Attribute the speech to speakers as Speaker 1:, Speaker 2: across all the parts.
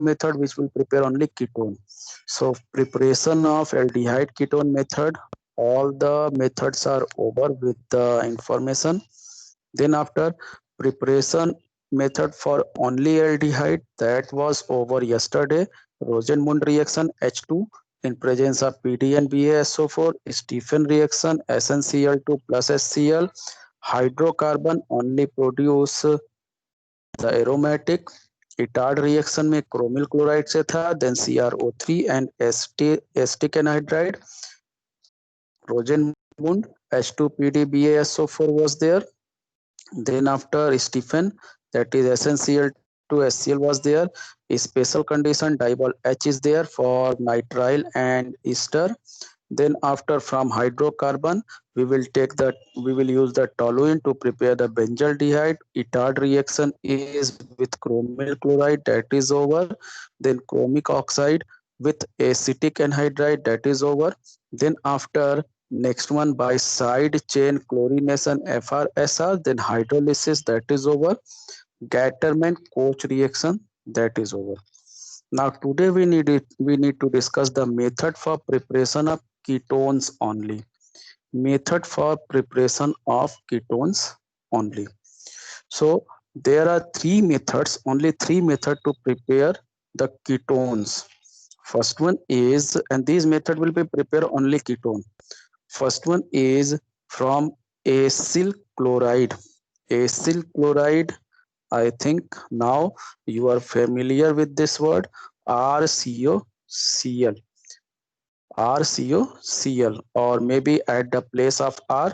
Speaker 1: method which will prepare only ketone. So preparation of aldehyde ketone method, all the methods are over with the information. Then after preparation method for only aldehyde, that was over yesterday. Rosenmund reaction H2 in presence of PD and BaSO4, Stephen reaction SnCl2 plus HCl, hydrocarbon only produce the aromatic. Etard reaction में chromyl chloride से था, then CrO3 and acetic anhydride. Rosenmund H2PdBaSO4 was there. Then after Stephen, that is essential to HCl was there. A special condition dibol H is there for nitrile and ester. Then after from hydrocarbon, we will use the toluene to prepare the benzaldehyde. Itard reaction is with chromyl chloride, that is over. Then chromic oxide with acetic anhydride, that is over. Then after next one by side chain chlorination FrSr, then hydrolysis, that is over. Gattermann Koch reaction, that is over. Now today we need to discuss the method for preparation of ketones only. Method for preparation of ketones only. So there are only three methods to prepare the ketones. First one is, and these method will be prepare only ketone. First one is from acyl chloride. Acyl chloride, I think now you are familiar with this word, RCOCl. RCOCl, or maybe at the place of R,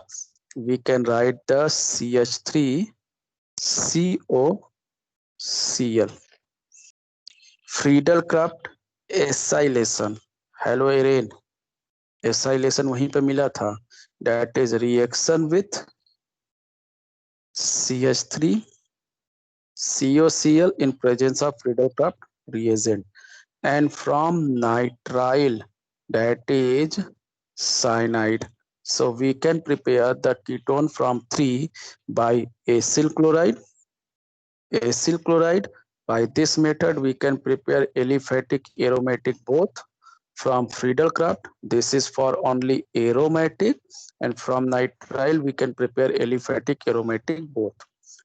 Speaker 1: we can write the CH3COCl. Friedel-Crafts acylation. Hello Irene. Acylation वहीं पे मिला था. That is reaction with CH3 COCl in presence of Friedel-Crafts reagent, and from nitrile, that is cyanide. So we can prepare the ketone from 3 by acyl chloride. Acyl chloride, by this method we can prepare aliphatic aromatic both. From Friedel-Crafts, this is for only aromatic, and from nitrile we can prepare aliphatic aromatic both,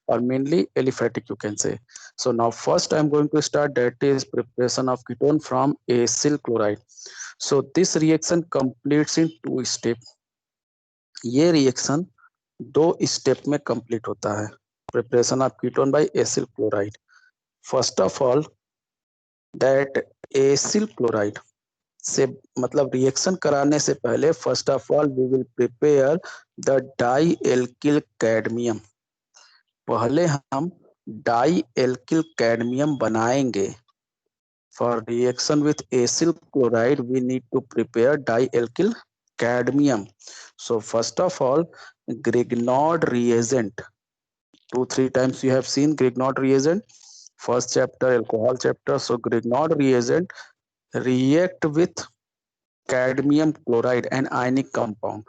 Speaker 1: or mainly aliphatic you can say. So now first I am going to start, that is preparation of ketone from acyl chloride. So this reaction completes in 2 steps. ये reaction 2 step में complete होता है. Preparation of ketone by acyl chloride. First of all that acyl chloride से मतलब reaction कराने से पहले first of all we will prepare the di alkyl cadmium. पहले हम डाई एल्किल कैडमियम बनाएंगे. For reaction with acyl chloride we need to prepare di alkyl cadmium. So first of all, Grignard reagent. 2-3 times you have seen Grignard reagent. First chapter, alcohol chapter. So Grignard reagent react with cadmium chloride, an ionic compound.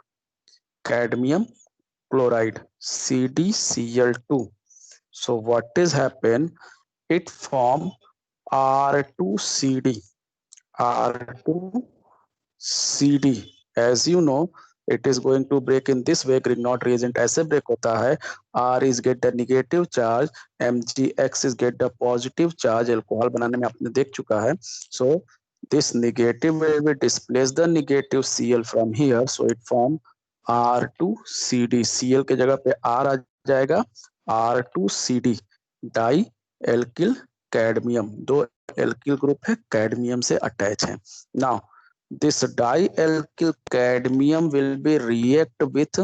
Speaker 1: Cadmium chloride, CdCl2. So what is happen? It form R2CD. R2CD. As you know, it is going to break in this way. Grignard reagent ऐसे break होता है. R is get the negative charge, MgX is get the positive charge. Alcohol बनाने में आपने देख चुका है. So this negative will be displace the negative Cl from here. So it form R2CD. Cl के जगह पे R आ जाएगा. R2CD di alkyl cadmium. 2 alkyl group है, कैडमियम से अटैच है. Now this dialkyl cadmium will be react with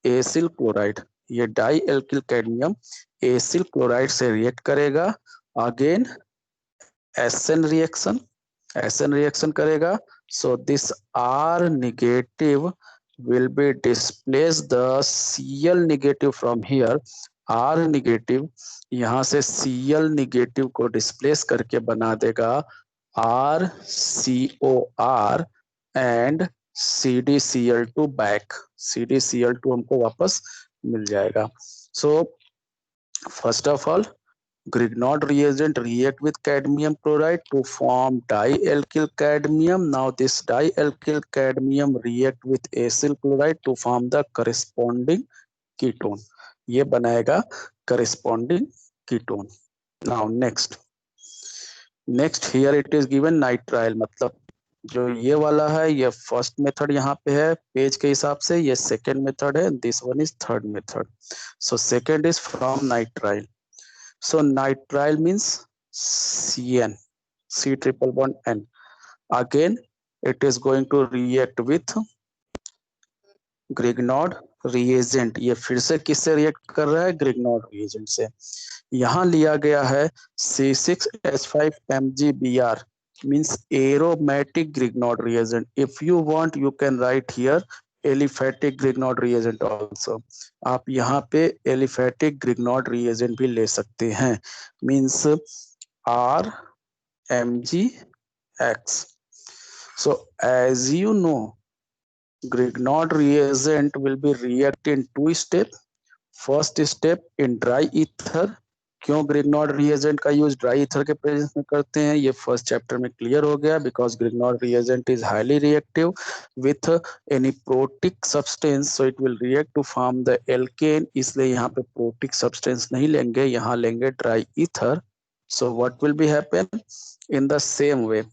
Speaker 1: acyl chloride. ये dialkyl cadmium acyl chloride से react करेगा. Again SN reaction करेगा. So this R negative will be displace the Cl negative from here. R negative यहाँ से Cl negative को displace करके बना देगा RCOR and CdCl2 back. CdCl2 हमको वापस मिल जाएगा. So first of all Grignard reagent react with cadmium chloride to form dialkyl cadmium. Now this dialkyl cadmium react with acyl chloride to form the corresponding ketone. ये बनाएगा corresponding ketone. Now next here it is given nitrile, मतलब जो ये वाला है ये first method यहाँ पे है पेज के हिसाब से, ये सेकेंड मेथड है, this one is third method. So second is from nitrile. So nitrile means CN, C triple bond N. Again, it is going to react with Grignard reagent. ये फिर से किससे रिएक्ट कर रहा है? Grignard reagent से. यहाँ लिया गया है C6H5MgBr means aromatic Grignard reagent. If you want, you can write here aliphatic Grignard reagent also. आप यहाँ पे एलिफेटिक ग्रिग्नॉड रिएजेंट भी ले सकते हैं. Means RMgX. So as you know, Grignard reagent will be react in two steps. First step in dry ether. क्यों ग्रिग्नॉड reagent का use dry ether के प्रेजेंस में करते हैं ये फर्स्ट चैप्टर में क्लियर हो गया. Because Grignard reagent is highly reactive with any protic substance, so it will react to form the alkane. इसलिए यहाँ पे प्रोटिक सब्सटेंस नहीं लेंगे, यहाँ लेंगे dry ether. So what will be happen in the same way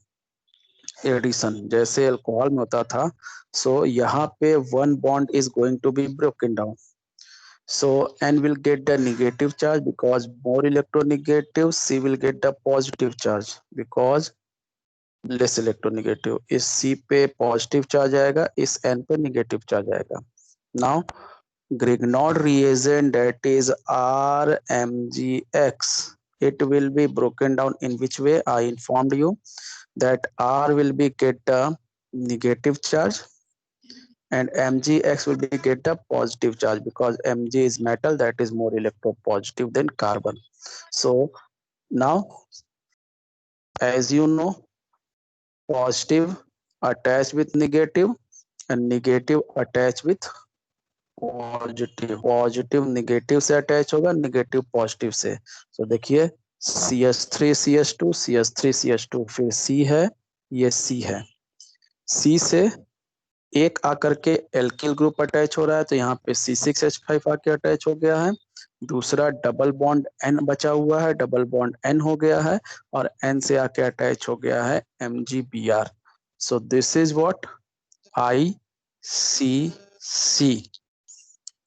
Speaker 1: addition जैसे alcohol में होता था. सो यहाँ पे one bond is going to be broken down. So N will get the negative charge because more electronegative. C will get the positive charge because less electronegative. इस C पे positive charge आएगा, इस N पे negative charge आएगा. Now Grignard reagent that is RMgX. It will be broken down in which way? I informed you that R will be get the negative charge and Mgx will be get the positive charge because Mg is metal that is more electropositive than carbon. So now as you know, positive attached with negative and negative attached with positive. Positive negative से attach होगा, negative positive से. तो देखिए CH3 CH2 CH3 CH2 फिर C है, ये C है. C से एक आकर के एल्किल ग्रुप अटैच हो रहा है तो यहाँ पे C6H5 आके अटैच हो गया है. दूसरा डबल बॉन्ड N बचा हुआ है, डबल बॉन्ड N हो गया है और N से आके अटैच हो गया है MgBr. So this is what ICC,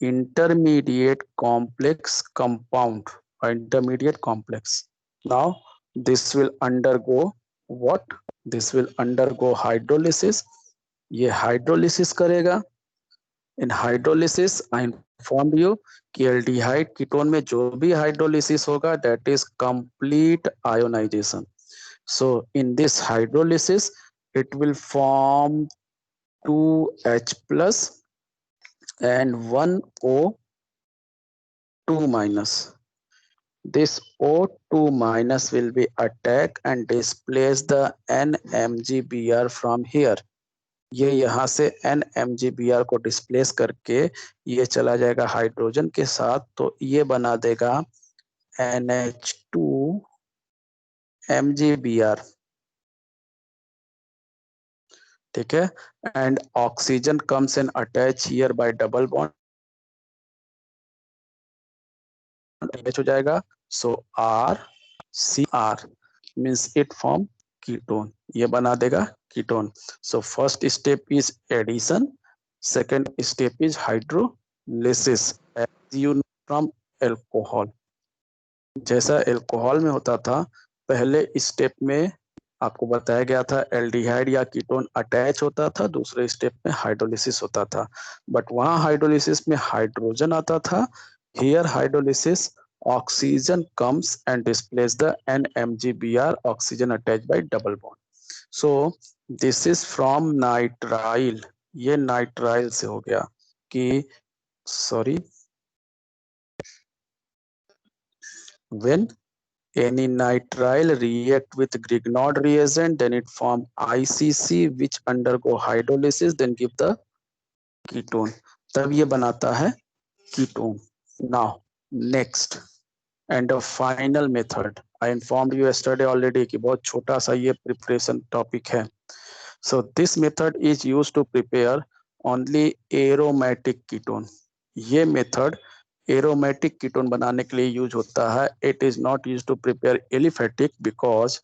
Speaker 1: intermediate complex compound or intermediate complex. Now this will undergo what? This will undergo hydrolysis. ये हाइड्रोलिसिस करेगा. In hydrolysis I inform you कि एल्डिहाइड कीटोन में जो भी हाइड्रोलिसिस होगा that is complete ionisation. So in this hydrolysis it will form 2H plus and 1O2 minus. This O2 minus will be attack and displace the NMgBr from here. ये यहाँ से NMgBr को displace करके ये चला जाएगा hydrogen के साथ, तो ये बना देगा NH2MgBr. ठीक है. And oxygen comes and attach here by double bond हो जाएगा. So RCr means it form ketone. ये बना देगा ketone. So first step is addition, second step is hydrolysis as you know from alcohol. जैसा alcohol में होता था पहले स्टेप में आपको बताया गया था एल्डिहाइड या कीटोन अटैच होता था, दूसरे स्टेप में हाइड्रोलिसिस होता था. बट वहां हाइड्रोलिसिस में हाइड्रोजन आता था. Here hydrolysis oxygen comes and displace the NMgBr, oxygen attached by double bond. So this is from nitrile. ये nitrile से हो गया कि sorry, when any nitrile react with Grignard reagent then it form ICC which undergo hydrolysis then give the ketone. तब ये बनाता है ketone. Now next and the final method, I informed you yesterday already कि बहुत छोटा सा ये preparation topic है. So this method is used to prepare only aromatic ketone. ये मेथड एरोमेटिक कीटोन बनाने के लिए यूज होता है. It is not use to prepare aliphatic because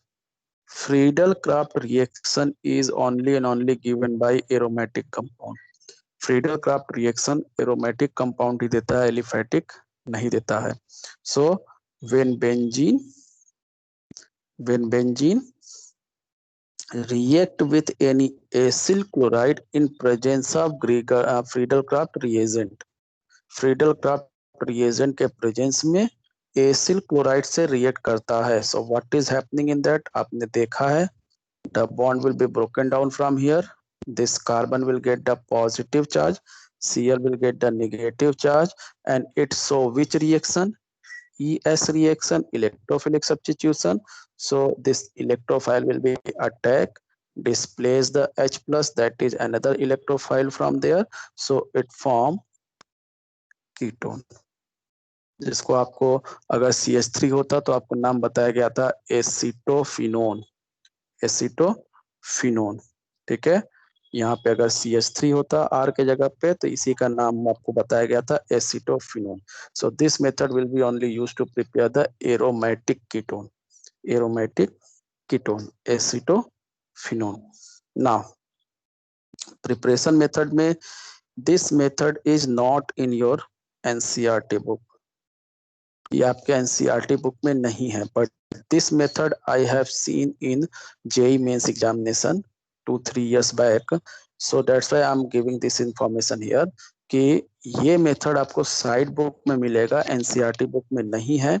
Speaker 1: Friedel Crafts reaction is only and only given by aromatic compound. Friedel Crafts reaction aromatic compound ही देता है, aliphatic नहीं देता है. So when benzene react with any acyl chloride in presence of Friedel-Crafts reagent. Friedel-Crafts reagent के presence में acyl chloride से react करता है. So what is happening in that, आपने देखा है. The bond will be broken down from here. This carbon will get the positive charge, Cl will get the negative charge, and it show which reaction? ES reaction, electrophilic substitution. So this electrophile will be attack, displace the H plus, that is another electrophile from there. So it form ketone, जिसको आपको अगर CH3 होता तो आपको नाम बताया गया था एसिटोफिनोन. एसिटोफिनोन, ठीक है. यहाँ पे अगर CH3 होता R के जगह पे तो इसी का नाम आपको बताया गया था acetophenone. So this method will be only used to prepare the aromatic ketone. Aromatic ketone acetophenone. Now preparation method में this method is not in your NCERT book. ये आपके एनसीईआरटी बुक में नहीं है, but this method I have seen in JEE Mains examination 2-3 years back. So that's why I'm giving this information here कि ये method आपको side book में मिलेगा, एनसीईआरटी बुक में नहीं है.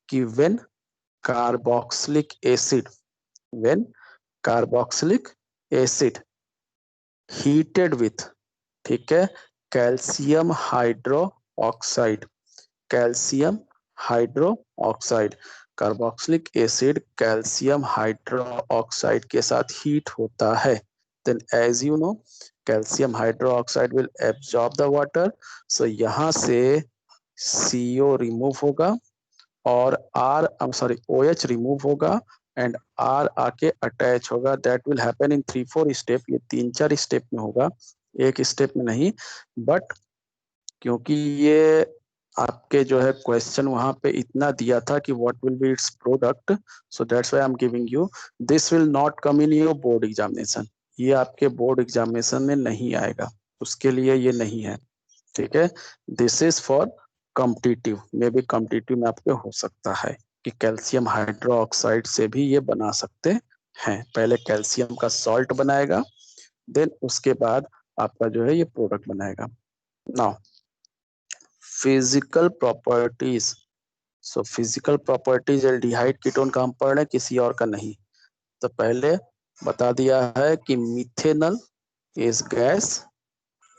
Speaker 1: कि when carboxylic acid heated with, ठीक है, calcium hydroxide. Carboxylic acid calcium hydroxide के साथ हीट होता है. Then as you know calcium hydroxide will absorb the water. So यहाँ से CO रिमूव होगा और OH रिमूव होगा एंड R आके अटैच होगा. That will happen in 3-4 step. ये 3-4 स्टेप में होगा, एक स्टेप में नहीं. बट क्योंकि ये आपके जो है क्वेश्चन वहां पे इतना दिया था कि what will B it's product, so that's why I am giving you. This will not come in your board examination. ये आपके बोर्ड एग्जामिनेशन में नहीं आएगा, उसके लिए ये नहीं है, ठीक है. This is for competitive, may be competitive में आपके हो सकता है कि कैल्शियम हाइड्रोक्साइड से भी ये बना सकते हैं. पहले कैल्शियम का सॉल्ट बनाएगा, देन उसके बाद आपका जो है ये प्रोडक्ट बनाएगा. Now physical properties. So physical properties aldehyde ketone का हम पढ़ रहे हैं, किसी और का नहीं. तो पहले बता दिया है कि methanal is gas,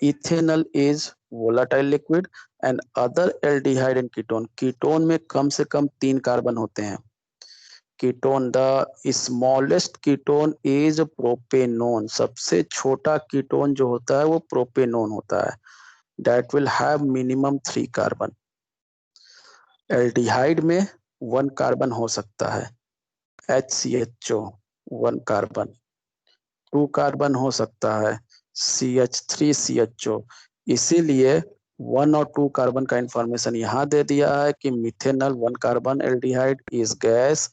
Speaker 1: ethanal is volatile liquid and other aldehyde and ketone. Ketone में कम से कम 3 कार्बन होते हैं. Ketone, the smallest ketone is propanone. सबसे छोटा कीटोन जो होता है वो प्रोपेनोन होता है. That will have minimum 3 carbon. Aldehyde में 1 कार्बन हो सकता है, HCHO 1 कार्बन. 2 कार्बन हो सकता है, CH3CHO. इसीलिए 1 और 2 कार्बन का इंफॉर्मेशन यहाँ दे दिया है कि methanal 1 carbon aldehyde is gas,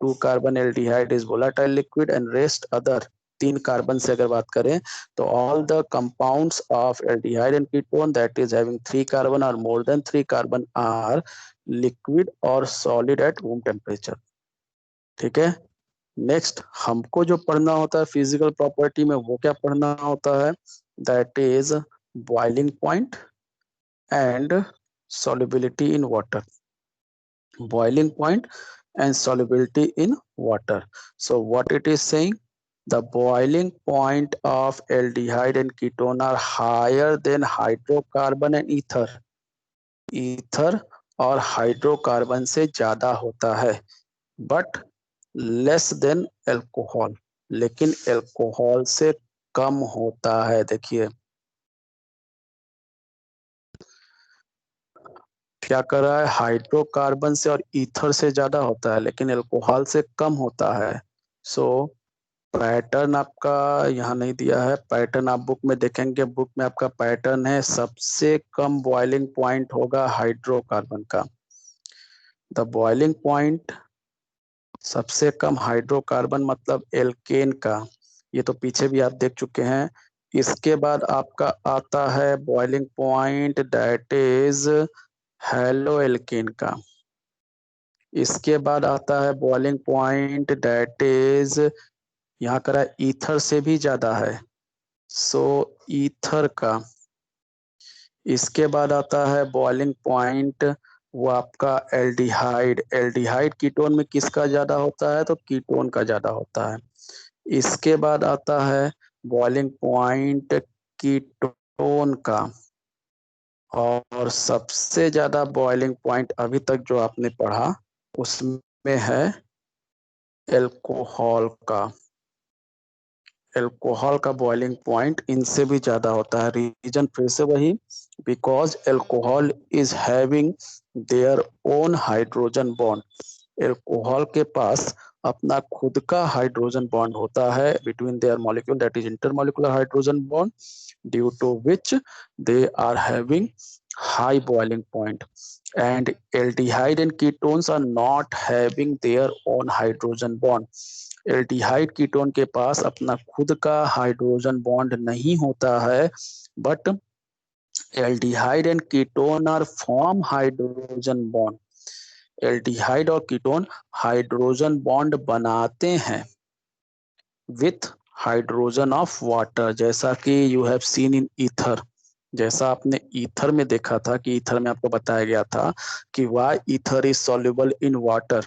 Speaker 1: 2 carbon aldehyde is volatile liquid and rest other. 3 carbon से अगर बात करें तो all the compounds of aldehyde and ketone that is having 3 carbon और more than 3 carbon are liquid और सॉलिड एट रूम टेम्परेचर. ठीक है. Next हमको जो पढ़ना होता है फिजिकल प्रॉपर्टी में, वो क्या पढ़ना होता है? That is boiling point and solubility in water. Boiling point and solubility in water. So what it is saying? The boiling point of aldehyde and ketone are higher than hydrocarbon and ether. Ether और hydrocarbon से ज्यादा होता है, but less than alcohol, लेकिन alcohol से कम होता है. देखिए क्या कर रहा है, हाइड्रोकार्बन से और ईथर से ज्यादा होता है लेकिन एल्कोहल से कम होता है। सो पैटर्न आपका यहाँ नहीं दिया है, पैटर्न आप बुक में देखेंगे, बुक में आपका पैटर्न है सबसे कम बॉइलिंग पॉइंट होगा हाइड्रोकार्बन का। द बॉइलिंग पॉइंट सबसे कम हाइड्रोकार्बन मतलब एल्केन का, ये तो पीछे भी आप देख चुके हैं। इसके बाद आपका आता है boiling point that is halo alkane का। इसके बाद आता है बॉइलिंग पॉइंट दैट इज, यहाँ करा ईथर से भी ज्यादा है, सो ईथर का। इसके बाद आता है बॉइलिंग पॉइंट वो आपका एल्डिहाइड। एल्डिहाइड कीटोन में किसका ज्यादा होता है, तो कीटोन का ज्यादा होता है। इसके बाद आता है बॉइलिंग पॉइंट कीटोन का, और सबसे ज्यादा बॉइलिंग पॉइंट अभी तक जो आपने पढ़ा उसमें है एल्कोहल का। एल्कोहल का बॉइलिंग पॉइंट इनसे भी ज्यादा होता है। रीजन फिर से वही, because alcohol is having their own hydrogen bond. Alcohol के पास अपना खुद का हाइड्रोजन बॉन्ड होता है between their molecule, that is intermolecular hydrogen bond, due to which they are having high boiling point. And aldehyde and ketones are not having their own hydrogen bond. Aldehyde ketone के पास अपना खुद का hydrogen bond नहीं होता है, but aldehyde and ketone are form hydrogen bond. Aldehyde और ketone hydrogen bond बनाते हैं विथ हाइड्रोजन ऑफ वाटर, जैसा कि you have seen in ether. जैसा आपने ईथर में देखा था कि ईथर में आपको बताया गया था कि why ether is soluble in water.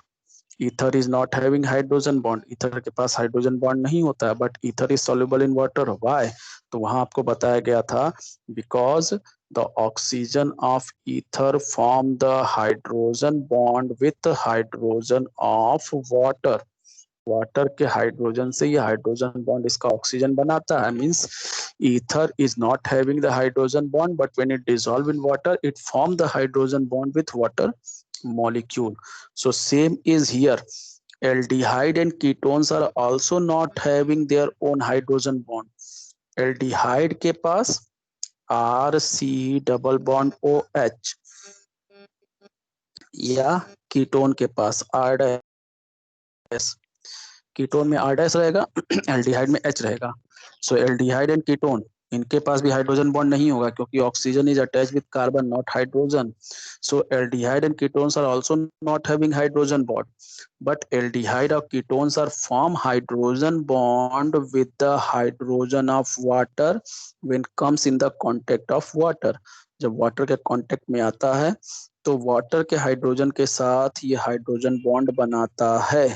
Speaker 1: Ether is not having hydrogen bond, ether के पास हाइड्रोजन बॉन्ड नहीं होता है, but ether is soluble in water. Why, तो वहां आपको बताया गया था because the oxygen of ether form the hydrogen bond with hydrogen of water. Water के हाइड्रोजन से ये हाइड्रोजन बॉन्ड इसका ऑक्सीजन बनाता है। Means ether is not having the hydrogen bond, but when it dissolve in water it form the hydrogen bond with water molecule. So same is here. Aldehyde and ketones are also not having their own hydrogen bond. Aldehyde के पास RC double bond OH, या ketone के पास R dash. Ketone में R dash रहेगा, aldehyde में H रहेगा। सो aldehyde and ketone इनके पास भी hydrogen bond नहीं होगा क्योंकि oxygen is attach with carbon not hydrogen. So aldehyde and ketones are also not having hydrogen bond, but aldehyde or ketones are form hydrogen bond with the hydrogen of water when comes in the contact of water। जब water के contact में आता है तो water के hydrogen के साथ ये हाइड्रोजन बॉन्ड बनाता है।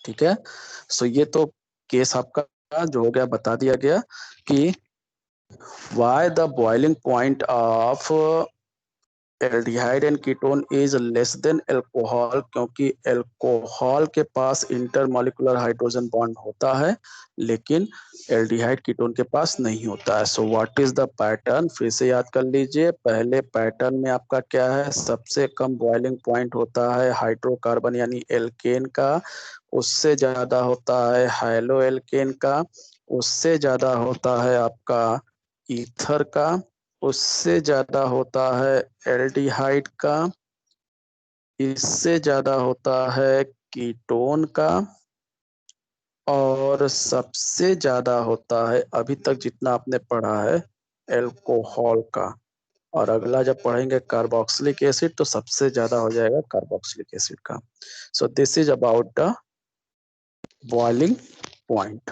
Speaker 1: ठीक है, सो ये तो केस आपका जो हो गया बता दिया गया कि why the boiling point of aldehyde and ketone is less than alcohol, क्योंकि एल्कोहल के पास इंटरमॉलिक्यूलर हाइड्रोजन बॉन्ड होता है लेकिन एल्डिहाइड कीटोन के पास नहीं होता है। So what is the pattern, फिर से याद कर लीजिए। पहले पैटर्न में आपका क्या है, सबसे कम बॉइलिंग पॉइंट होता है हाइड्रोकार्बन यानी एल्केन का, उससे ज्यादा होता है हाइलो एल्केन का, उससे ज्यादा होता है आपका ईथर का, उससे ज्यादा होता है एल्डिहाइड का, इससे ज्यादा होता है कीटोन का, और सबसे ज्यादा होता है अभी तक जितना आपने पढ़ा है एल्कोहल का। और अगला जब पढ़ेंगे कार्बोक्सिलिक एसिड तो सबसे ज्यादा हो जाएगा कार्बोक्सिलिक एसिड का। So this is about the boiling point.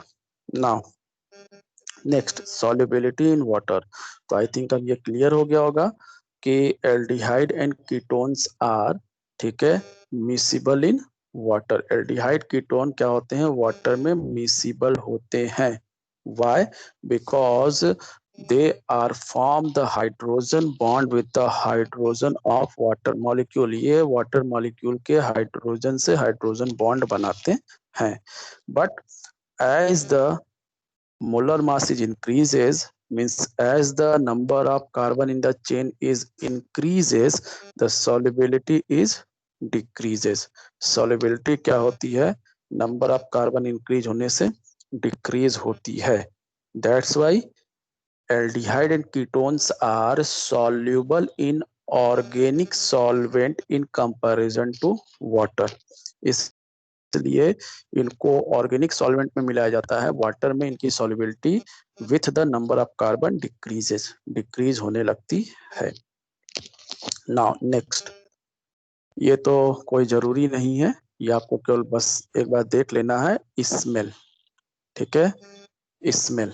Speaker 1: Now next solubility in water. तो आई थिंक अब ये क्लियर हो गया होगा कि एल्डिहाइड एंड कीटोन्स आर, ठीक है, miscible in water. Aldehyde ketone क्या होते हैं, वाटर में मिसिबल होते हैं। Why, because they are form the hydrogen bond with the hydrogen of water molecule. ये वाटर मॉलिक्यूल के हाइड्रोजन से हाइड्रोजन बॉन्ड बनाते हैं। But as the molar mass is increases, means as the number of carbon in the chain is increases, the solubility is decreases. solubility क्या होती है? number of carbon increase होने से decrease होती है. that's why aldehyde and ketones are soluble in organic solvent in comparison to water. इसलिए इनको organic solvent में मिलाया जाता है, वाटर में इनकी solubility with the number of carbon decrease होने लगती है. नाउ नेक्स्ट, ये तो कोई जरूरी नहीं है, ये आपको केवल बस एक बार देख लेना है. स्मेल, ठीक है, स्मेल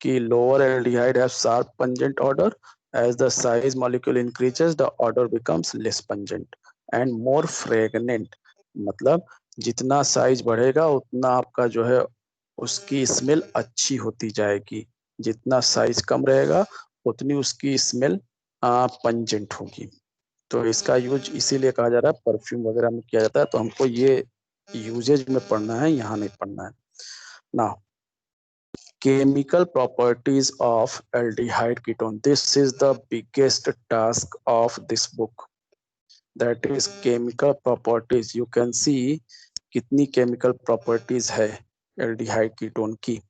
Speaker 1: कि lower aldehyde have sharp pungent order. as the size molecule increases the odor becomes less pungent and more fragrant. मतलब जितना साइज बढ़ेगा उतना आपका जो है उसकी स्मेल अच्छी होती जाएगी, जितना साइज कम रहेगा उतनी उसकी स्मेल पंजेंट होगी. तो इसका यूज इसीलिए कहा जा रहा है, परफ्यूम वगैरह में किया जाता है, तो हमको ये यूजेज में पढ़ना है, यहाँ नहीं पढ़ना है ना. Chemical properties of aldehyde ketone. This is the biggest task of this book. That is chemical properties. You can see कितनी chemical properties है aldehyde ketone की.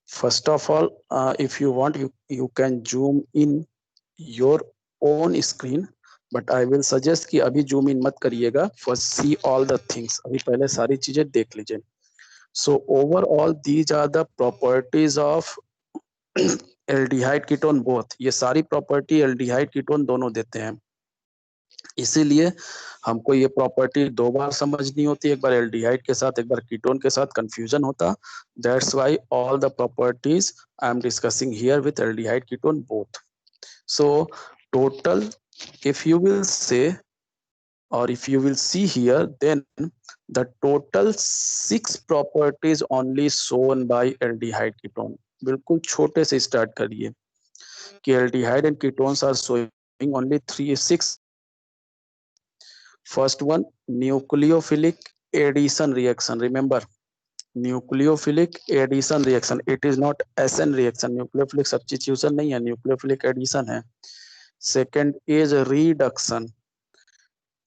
Speaker 1: First of all, if you want, you can zoom in your own screen, but I will suggest कि अभी zoom in मत करिएगा. First see all the things. अभी पहले सारी चीजें देख लीजिए. So overall these are the properties of aldehyde ketone both. ये सारी प्रॉपर्टी aldehyde ketone दोनों देते हैं, इसीलिए हमको ये प्रॉपर्टी दो बार समझनी होती है, एक बार aldehyde के साथ, एक बार कीटोन के साथ, कंफ्यूजन होता. That's why all the properties I am discussing here with aldehyde ketone both. So total, if you will say or if you will see here, then the total 6 properties only shown by aldehyde ketone. बिल्कुल छोटे से start करिए कि aldehyde and ketones are showing only 6. First one, nucleophilic addition reaction. Remember, nucleophilic addition reaction. It is not SN reaction. Nucleophilic substitution नहीं है, nucleophilic addition है. Second is reduction.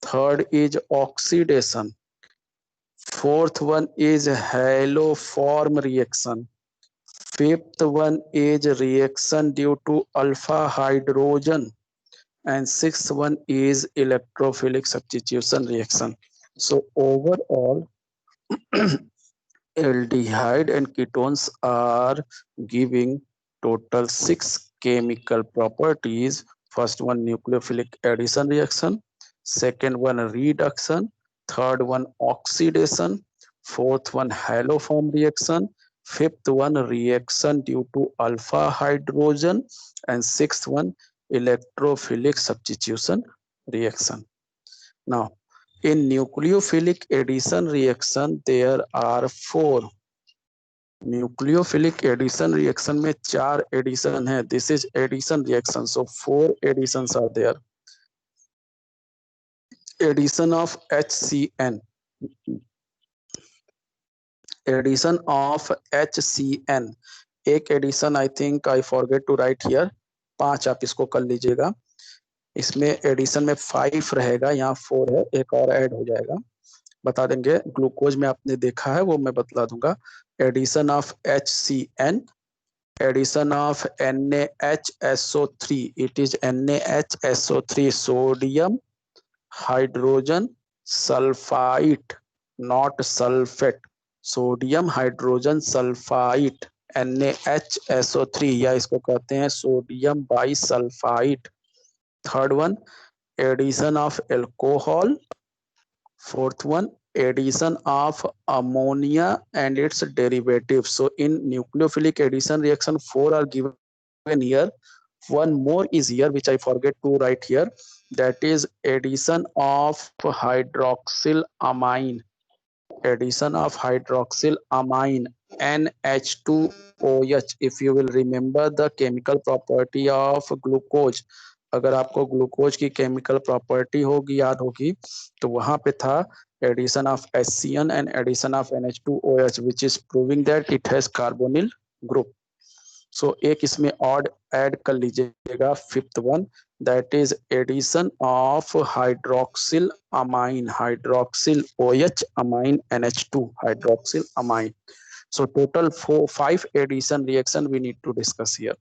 Speaker 1: Third is oxidation. Fourth one is haloform reaction. Fifth one is reaction due to alpha hydrogen. And sixth one is electrophilic substitution reaction. So overall, aldehyde and ketones are giving total 6 chemical properties. First one, nucleophilic addition reaction. Second one, reduction. Third one, oxidation. Fourth one, haloform reaction. Fifth one, reaction due to alpha hydrogen. And sixth one, electrophilic substitution reaction. Now, in nucleophilic addition reaction, there are 4. Nucleophilic addition reaction में 4 addition है. This is addition reaction, so 4 additions are there. Addition of HCN. Addition of HCN. एक addition I think I forget to write here. 5 आप इसको कर लीजिएगा. इसमें addition में 5 रहेगा, यहाँ 4 है, एक और ऐड हो जाएगा, बता देंगे. ग्लूकोज में आपने देखा है, वो मैं बतला दूंगा. Addition of HCN, addition of NaHSO3. It is NaHSO3, sodium hydrogen sulphide, not sulphate. Sodium hydrogen sulphide, NaHSO3, या इसको कहते हैं sodium bisulphide. Third one, addition of alcohol. Fourth one, addition of ammonia and its derivatives. So in nucleophilic addition reaction, 4 are given here. One more is here, which I forget to write here. That is addition of hydroxylamine. Addition of hydroxylamine, NH2OH. If you will remember the chemical property of glucose, अगर आपको glucose की chemical property होगी, याद होगी, तो वहां पे था addition of HCN and addition of NH2OH, which is proving that it has carbonyl group. So एक इसमें ऑड ऐड कर लीजिएगा, fifth one, that is addition of hydroxyl amine, hydroxyl OH amine NH2, hydroxyl amine. So total 5 addition reaction we need to discuss here.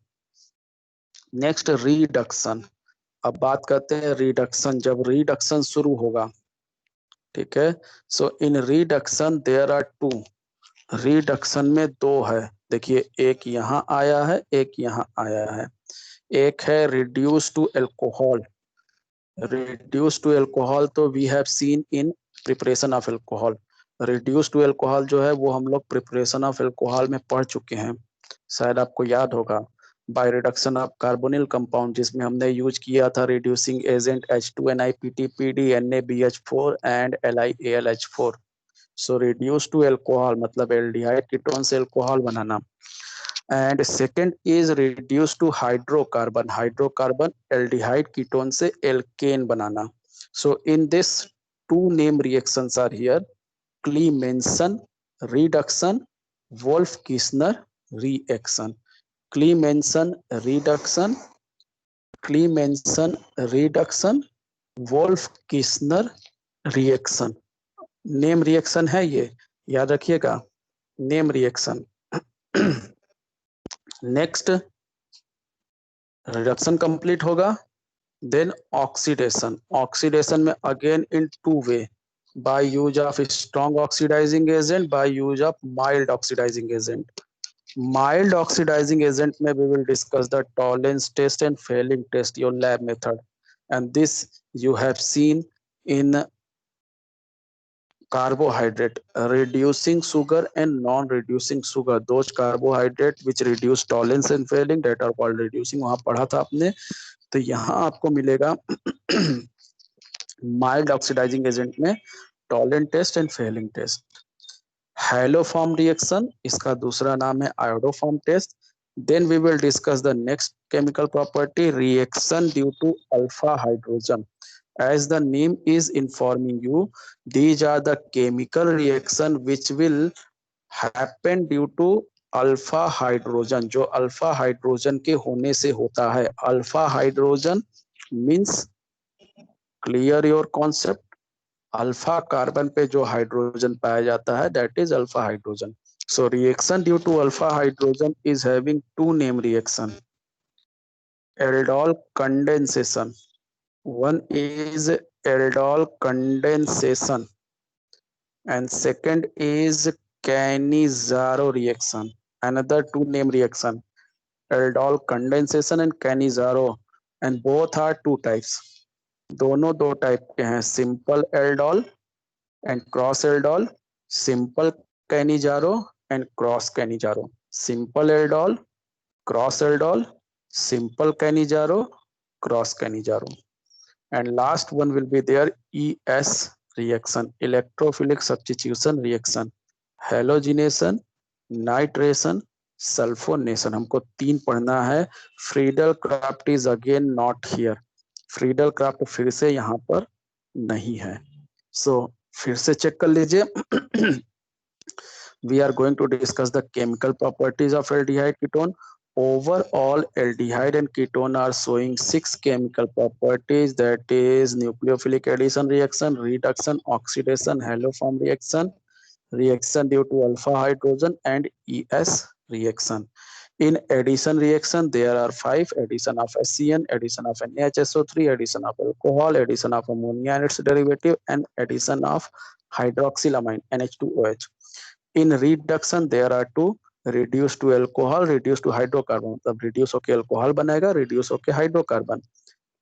Speaker 1: Next, reduction. अब बात करते हैं reduction. जब रिडक्शन शुरू होगा, ठीक है, so in reduction there are two. Reduction में दो है, देखिए एक यहाँ आया है, एक यहाँ आया है. एक है reduce to alcohol. Reduce to alcohol तो we have seen in preparation of alcohol. Reduce to alcohol जो है वो हम लोग प्रिपरेशन ऑफ एल्कोहल में पढ़ चुके हैं, शायद आपको याद होगा. By reduction of carbonyl compound, जिसमें हमने यूज किया था reducing agent H2NiPTPD NaBH4 and LiAlH4. So reduce to alcohol मतलब एल्डिहाइड कीटोन से एल्कोहल बनाना. And second is reduce to hydrocarbon. Hydrocarbon aldehyde ketone से एल्केन बनाना. So in this two name reactions are here: Clemmensen reduction, Wolff Kishner reaction. Clemmensen reduction, Clemmensen reduction, Wolff Kishner reaction. Name reaction है ये, याद रखिएगा, name reaction. Next, reduction complete होगा, then oxidation. Oxidation में again in two way, by use of strong oxidizing agent, by use of mild oxidizing agent. Mild oxidizing agent में we will discuss the tolerance test and failing test, your lab method, and this you have seen in carbohydrate, reducing sugar and non-reducing sugar. Those carbohydrate which reduce tolerance and failing, that are called reducing. वहाँ पढ़ा था आपने. तो यहाँ आपको मिलेगा mild oxidising agent में Tollens test and Fehling test. Haloform reaction, इसका दूसरा नाम है iodoform test. Then we will discuss the next chemical property, reaction due to alpha hydrogen. As the name is informing you, these are the chemical reaction which will happen due to alpha hydrogen, जो alpha hydrogen के होने से होता है. Alpha hydrogen means, clear your concept, alpha carbon पे जो hydrogen पाया जाता है that is alpha hydrogen. So reaction due to alpha hydrogen is having two name reaction. Aldol condensation, one is aldol condensation and second is Cannizzaro reaction. Another two name reaction, aldol condensation and Cannizzaro, and both are two types. दोनों दो type के हैं, simple aldol and cross aldol, simple Cannizzaro and cross Cannizzaro, simple aldol, cross aldol, simple Cannizzaro, cross Cannizzaro. And last one will be there, ES reaction, electrophilic substitution reaction, halogenation, nitration, sulfonation. हमको तीन पढ़ना है. Friedel craft is again not here. Friedel craft फिर से यहाँ पर नहीं है. सो फिर से चेक कर लीजिए. We are going to discuss the chemical properties of aldehyde ketone. Overall, aldehyde and ketone are showing 6 chemical properties, that is nucleophilic addition reaction, reduction, oxidation, haloform reaction, reaction due to alpha hydrogen, and ES reaction. In addition reaction, there are 5: addition of HCN, addition of NaHSO3, addition of alcohol, addition of ammonia and its derivative, and addition of hydroxylamine NH2OH. In reduction, there are two: reduce to alcohol, reduce to hydrocarbon. मतलब reduce होके alcohol बनेगा, reduce होके hydrocarbon.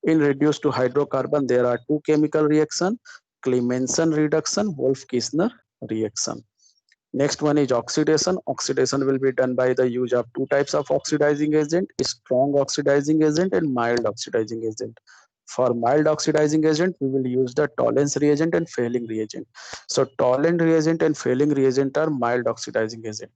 Speaker 1: In reduce to hydrocarbon, there are two chemical reaction: Clemmensen reduction, Wolff-Kishner reaction. Next one is oxidation. Oxidation will be done by the use of two types of oxidizing agent: strong oxidizing agent and mild oxidizing agent. For mild oxidizing agent, we will use the tolerance reagent and failing reagent. So tolerant reagent and failing reagent are mild oxidizing agent.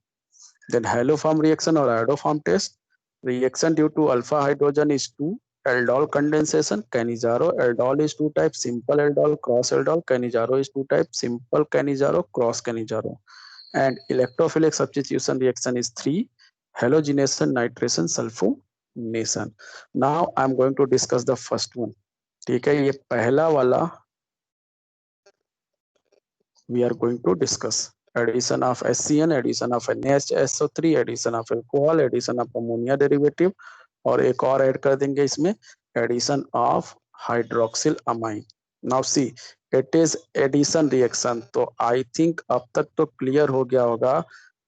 Speaker 1: Then haloform reaction or iodoform test. Reaction due to alpha hydrogen is 2: aldol condensation, Cannizzaro. Aldol is 2 types: simple aldol, cross aldol. Cannizzaro is 2 types: simple Cannizzaro, cross Cannizzaro. And electrophilic substitution reaction is 3: halogenation, nitration, sulfonation. Now I am going to discuss the first one. ठीक है, ये पहला वाला we are going to discuss. Addition of HCN, addition of NaHSO3, addition of alcohol, addition of ammonia derivative, और एक और add कर देंगे इसमें addition of hydroxyl amine. Now see it is addition reaction. तो आई थिंक अब तक तो क्लियर हो गया होगा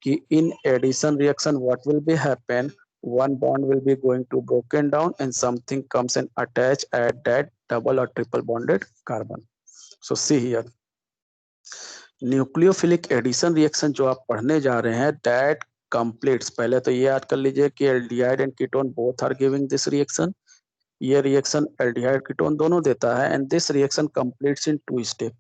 Speaker 1: कि in addition reaction what will be happen, one bond will be going to broken down and something comes and attach at that double or triple bonded carbon. So see here, nucleophilic addition reaction जो आप पढ़ने जा रहे हैं that completes, पहले तो ये याद कर लीजिए कि aldehyde and ketone both are giving this reaction. ये रिएक्शन एल्डिहाइड कीटोन दोनों देता है and this reaction completes in 2 step.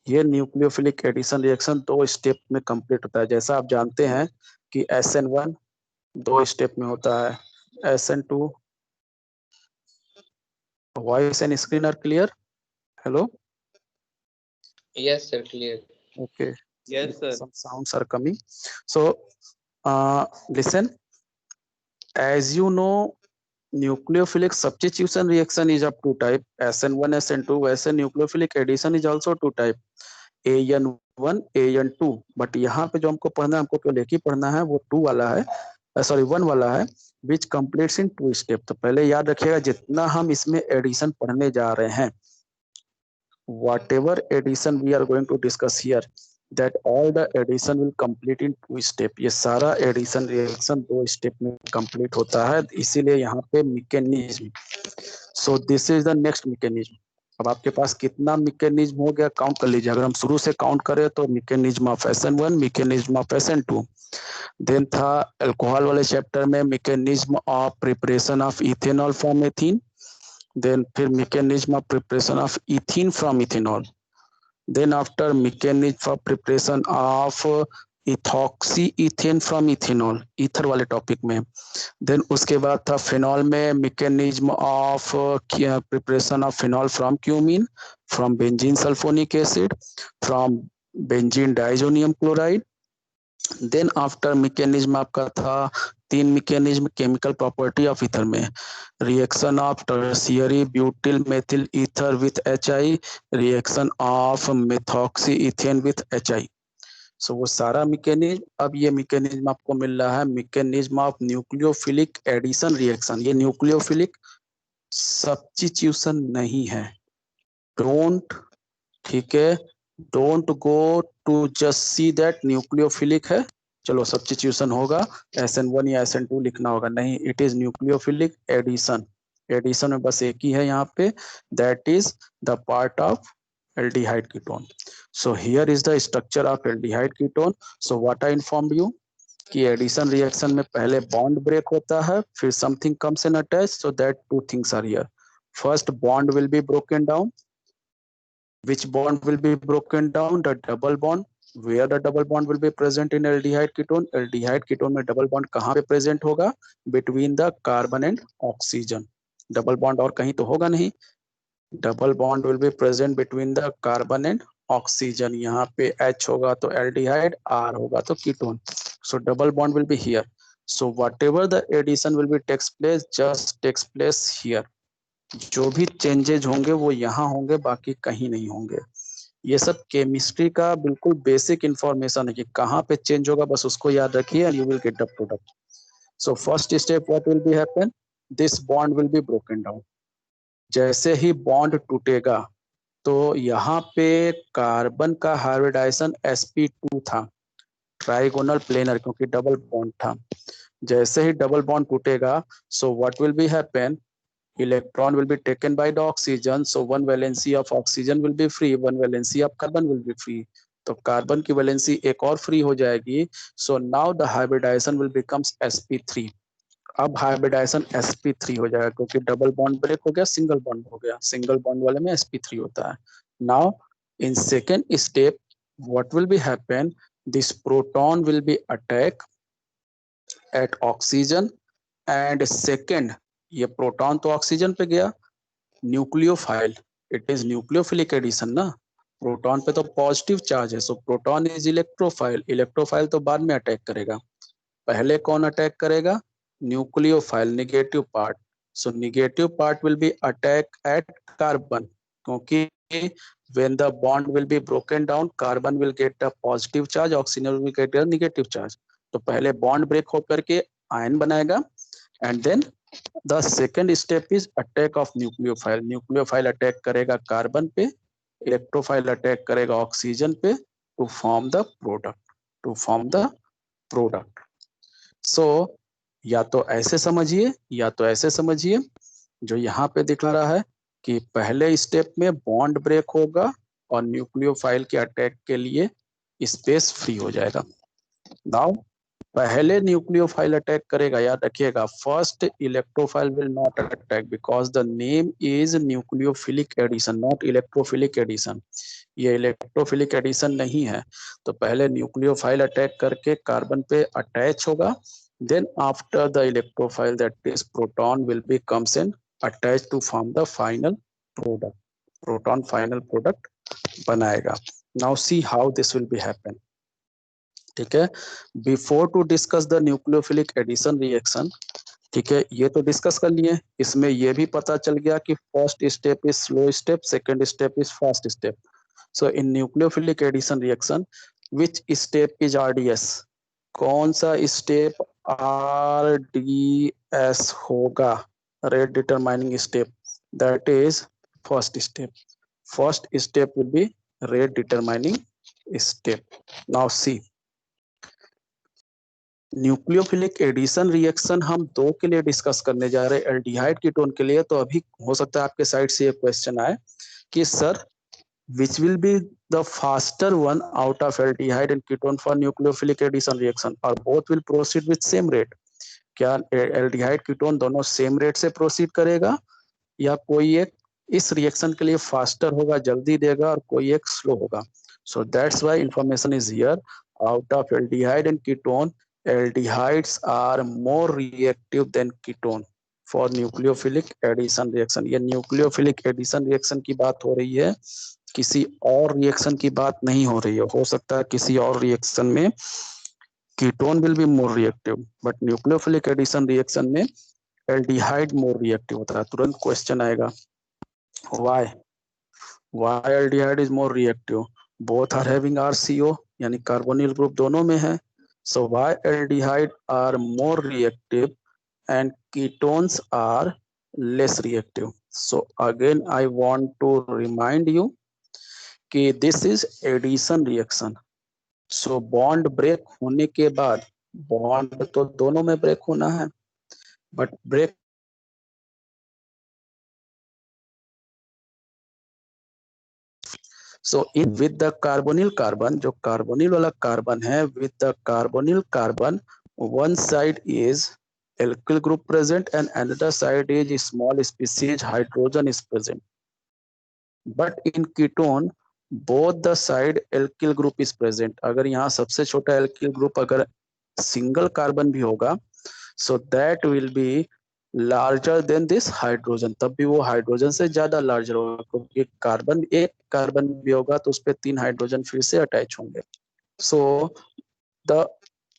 Speaker 1: ये न्यूक्लियोफिलिक एडिशन रिएक्शन 2 स्टेप में कंप्लीट होता है. जैसा आप जानते हैं कि SN1 2 स्टेप में होता है, SN2. Voice and screen are clear? Hello?
Speaker 2: Yes sir, clear.
Speaker 1: Okay.
Speaker 2: Yes sir.
Speaker 1: Some sounds are coming. So listen, as you know, nucleophilic substitution reaction is of 2 type, SN1 SN2. वैसे nucleophilic addition is also 2 type, AN1 AN2. But यहाँ पे जो हमको पढ़ना है, हमको केवल एक ही पढ़ना है, वो 2 वाला है, सॉरी 1 वाला है, विच कंप्लीट्स इन 2 स्टेप. तो पहले याद रखिएगा जितना हम इसमें एडिशन पढ़ने जा रहे हैं, whatever addition we are going to discuss here, that all the addition will complete in 2 step. ये सारा addition reaction 2 step में complete होता है, इसीलिए यहाँ पे mechanism. So this is the next mechanism. अब आपके पास कितना mechanism हो गया काउंट कर लीजिए. अगर हम शुरू से काउंट करें तो mechanism of SN1, mechanism of SN2. Then था अल्कोहल वाले चैप्टर में mechanism of preparation of ethanol from ethene. Then फिर mechanism of preparation of ethene from ethanol. Then after mechanism for preparation of ethoxyethane from ethanol, ether वाले topic में. Then उसके बाद था phenol में mechanism of preparation of phenol from cumene, from benzene sulfonic acid, from benzene diazonium chloride. Then after mechanism आपका था 3 mechanism chemical property of ether में, reaction of tertiary butyl methyl ether with HI, reaction of methoxy ethane with HI. So वो सारा mechanism. अब ये mechanism आपको मिल रहा है mechanism of nucleophilic addition reaction. ये न्यूक्लियोफिलिक सब्स्टिट्यूशन नहीं है, डोंट, ठीक है, don't go to just see that nucleophilic है, चलो सब्स्टिट्यूशन होगा, SN1 या SN2 लिखना होगा, नहीं, it is nucleophilic addition. Addition में बस एक ही है यहाँ पे, that is the part of aldehyde ketone. So here is the structure of aldehyde ketone. So what I informed you कि एडिशन रिएक्शन में पहले बॉन्ड ब्रेक होता है, फिर something comes in attach, so that 2 things are here. First bond will be broken down. Which bond will be broken down? The double bond. Where the double bond will be present in aldehyde ketone? Aldehyde ketone में double bond कहाँ पे present होगा? Between the carbon and oxygen. Double bond और कहीं तो होगा नहीं. Double bond will be present between the carbon and oxygen. यहाँ पे H होगा तो aldehyde, R होगा तो ketone. So double bond will be here. So whatever the addition will be takes place, just takes place here. जो भी changes होंगे वो यहाँ होंगे, बाकी कहीं नहीं होंगे. ये सब केमिस्ट्री का बिल्कुल बेसिक इंफॉर्मेशन है कि कहाँ पे चेंज होगा, बस उसको याद रखिए and you will get the product. So first step what will be happen, this bond will be broken down. जैसे ही बॉन्ड टूटेगा तो यहाँ पे कार्बन का हाइब्रिडाइजेशन sp2 था, ट्राइगोनल प्लेनर, क्योंकि डबल बॉन्ड था. जैसे ही डबल बॉन्ड टूटेगा, सो what will be happen, electron will be taken by the oxygen, so one valency of oxygen will be free, one valency of carbon will be free. तो carbon की valency एक और free हो जाएगी. So now the hybridisation will becomes sp3. अब hybridisation sp3 हो जाएगा, क्योंकि डबल बॉन्ड ब्रेक हो गया, सिंगल बॉन्ड हो गया. सिंगल बॉन्ड वाले में sp3 होता है. Now in second step what will be happen, this proton will be attack at oxygen and second, ये प्रोटॉन तो ऑक्सीजन पे गया, nucleophile, it is nucleophilic addition ना, प्रोटॉन पे तो पॉजिटिव चार्ज है, so proton is electrophile, electrophile तो बाद में अटैक करेगा. पहले कौन अटैक करेगा? Nucleophile negative part. So negative part will be attack at carbon, क्योंकि when the bond will be broken down, carbon will get a positive charge, oxygen will get a negative charge. तो पहले bond break होकर के ion बनाएगा, and then the second step is attack of nucleophile. Nucleophile attack करेगा carbon पे, electrophile attack करेगा oxygen पे, to form the product, to form the product. So या तो ऐसे समझिए या तो ऐसे समझिए. जो यहाँ पे दिखा रहा है कि पहले स्टेप में बॉन्ड ब्रेक होगा और न्यूक्लियोफाइल के अटैक के लिए स्पेस फ्री हो जाएगा. नाउ पहले न्यूक्लियोफाइल अटैक करेगा, याद रखिएगा. First electrophile will not attack because the name is nucleophilic addition, not electrophilic addition. ये इलेक्ट्रोफिलिक एडिशन नहीं है. तो पहले न्यूक्लियोफाइल अटैक करके कार्बन पे अटैच होगा, then after the electrophile, that is proton, will be comes in attached to form the final product. Proton final product बनाएगा. Now see how this will be happen. ठीक है. Before to discuss the nucleophilic addition reaction, ठीक है, ये तो discuss कर लिए. इसमें ये भी पता चल गया कि first step is slow step, second step is fast step. So in nucleophilic addition reaction which step is RDS? कौन सा स्टेप आरडीएस होगा? Rate determining step, that is first step. First step will be rate determining step. Now see, nucleophilic addition reaction हम दो के लिए discuss करने जा रहे हैं, एल्डिहाइड कीटोन के लिए. तो अभी हो सकता है आपके साइड से एक क्वेश्चन आए कि sir which will be the faster one out of aldehyde and ketone for nucleophilic addition reaction, or both will proceed with same rate? क्या एल्डिहाइड कीटोन दोनों सेम रेट से प्रोसीड करेगा, या कोई एक इस रिएक्शन के लिए फास्टर होगा, जल्दी देगा, और कोई एक स्लो होगा? So that's why information is here. Out of aldehyde and ketone, aldehydes are more reactive than ketone for nucleophilic addition reaction. ये न्यूक्लियोफिलिक एडिशन रिएक्शन की बात हो रही है, किसी और रिएक्शन की बात नहीं हो रही है. हो सकता है किसी और रिएक्शन में ketone will be more reactive, but nucleophilic addition reaction में एल्डिहाइड मोर रिएक्टिव होता है. तुरंत क्वेश्चन आएगा, why why aldehyde is more reactive? Both are having RCO, यानी कार्बोनिल ग्रुप दोनों में है. So why aldehyde are more reactive and ketones are less reactive? So again I want to remind you कि this is addition reaction. So bond break होने के बाद, bond तो दोनों में ब्रेक होना है, but break so in with the carbonyl carbon, जो carbonyl वाला कार्बन है, with the carbonyl carbon, one side is alkyl group present and another side is small species hydrogen is present. But in ketone both the side alkyl group is present. अगर यहाँ सबसे छोटा alkyl group अगर single carbon भी होगा, so that will be larger than this hydrogen, तब भी वो हाइड्रोजन से ज्यादा लार्जर होगा, क्योंकि कार्बन एक कार्बन भी होगा तो उस पर 3 हाइड्रोजन फिर से अटैच होंगे. So the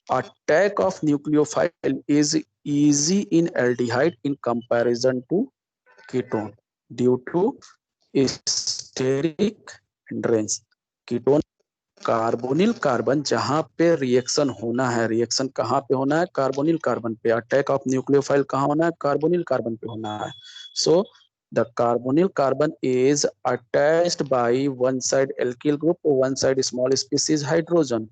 Speaker 1: attack of nucleophile is easy in aldehyde in comparison to ketone due to steric hindrance. Ketone carbonyl carbon जहां पे रिएक्शन होना है, रिएक्शन कहाँ पे होना है? कार्बोनिल कार्बन पे. अटैक ऑफ न्यूक्लियोफाइल कहाँ होना है? कार्बोनिल कार्बन पे होना है. So the carbonyl carbon is attached by one side alkyl group, one side small species hydrogen.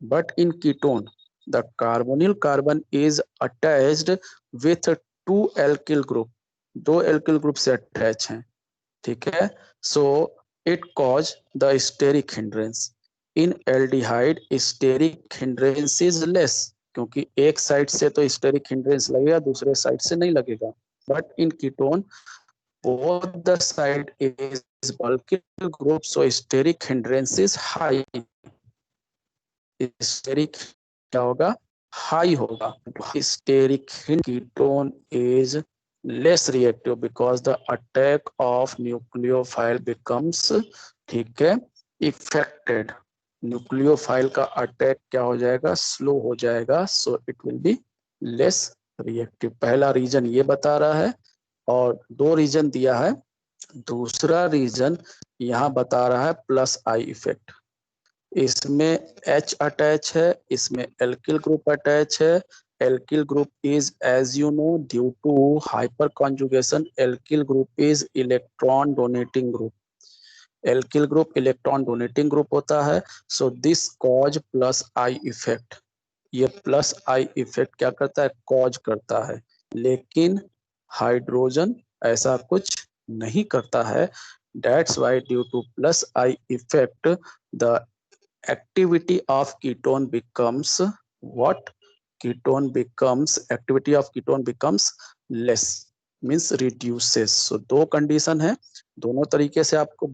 Speaker 1: But in ketone the carbonyl carbon is attached with 2 alkyl group, 2 alkyl group से attach हैं. ठीक है. So it cause the steric hindrance. In aldehyde steric hindrance is less, क्योंकि एक side से तो steric hindrance लगेगा, दूसरे साइड से नहीं लगेगा. But in ketone both the side is alkyl group, so steric hindrance is high. Steric क्या होगा? हाई होगा. Steric ketone is less reactive because the attack of nucleophile becomes, ठीक है, affected. न्यूक्लियोफाइल का अटैक क्या हो जाएगा, स्लो हो जाएगा, सो it will be less reactive. पहला रीजन ये बता रहा है और दो रीजन दिया है। दूसरा रीजन यहाँ बता रहा है प्लस आई इफेक्ट। इसमें H अटैच है, इसमें एल्किल ग्रुप अटैच है। Alkyl group is as you know due to hyperconjugation alkyl group is electron donating group. Alkyl group electron donating group होता है। So this cause plus I effect, ये plus I effect क्या करता है, cause करता है। लेकिन hydrogen ऐसा कुछ नहीं करता है। That's why due two plus I effect the activity of ketone becomes what, activity of ketone becomes less, means reduces। so दो कंडीशन है, दोनों तरीके से आपको